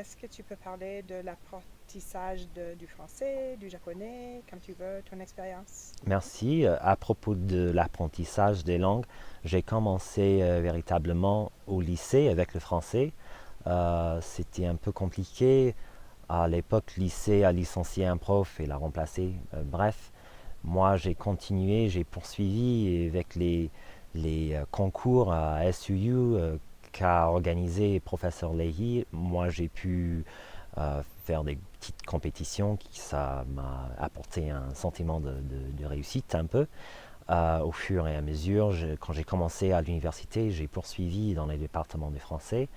est-ce que tu peux parler de l'apprentissage du français, du japonais, comme tu veux, ton expérience? Merci. À propos de l'apprentissage des langues, j'ai commencé véritablement au lycée avec le français. C'était un peu compliqué. À l'époque, le lycée a licencié un prof et l'a remplacé. Bref, moi j'ai continué, j'ai poursuivi avec les concours à SUU qu'a organisé professeur Leahy. Moi j'ai pu faire des petites compétitions qui ça m'a apporté un sentiment de réussite un peu. Au fur et à mesure, quand j'ai commencé à l'université, j'ai poursuivi dans les départements de français.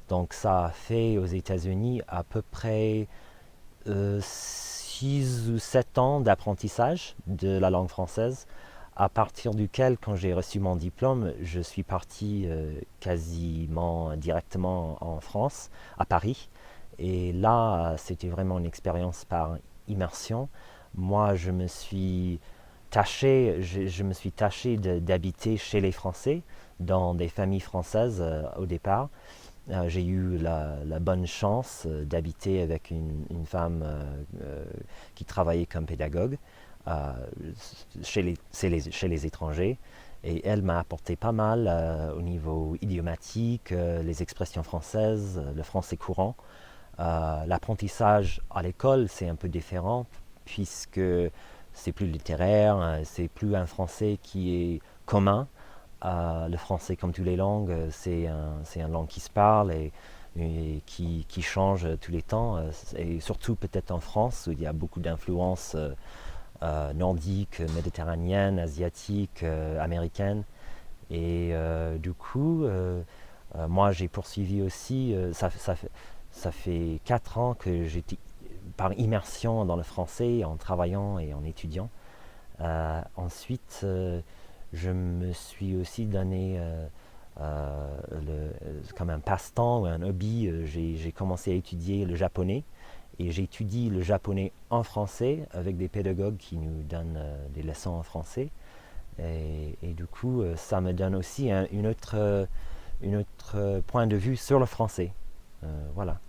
Donc ça a fait aux États-Unis à peu près 6 ou 7 ans d'apprentissage de la langue française, à partir duquel, quand j'ai reçu mon diplôme, je suis parti quasiment directement en France, à Paris. Et là, c'était vraiment une expérience par immersion. Moi, je me suis tâché d'habiter chez les Français, dans des familles françaises au départ. J'ai eu la bonne chance d'habiter avec une femme qui travaillait comme pédagogue euh, chez les étrangers. Et elle m'a apporté pas mal au niveau idiomatique, les expressions françaises, le français courant. L'apprentissage à l'école, c'est un peu différent puisque c'est plus littéraire, c'est plus un français qui est commun. Le français, comme toutes les langues, c'est une langue qui se parle et qui change tous les temps. Et surtout peut-être en France, où il y a beaucoup d'influences nordiques, méditerranéennes, asiatiques, américaines. Et du coup, moi j'ai poursuivi aussi, ça fait 4 ans que j'étais par immersion dans le français, en travaillant et en étudiant. Ensuite, je me suis aussi donné comme un passe-temps ou un hobby, j'ai commencé à étudier le japonais. Et j'étudie le japonais en français avec des pédagogues qui nous donnent des leçons en français. Et du coup, ça me donne aussi une autre point de vue sur le français. Voilà.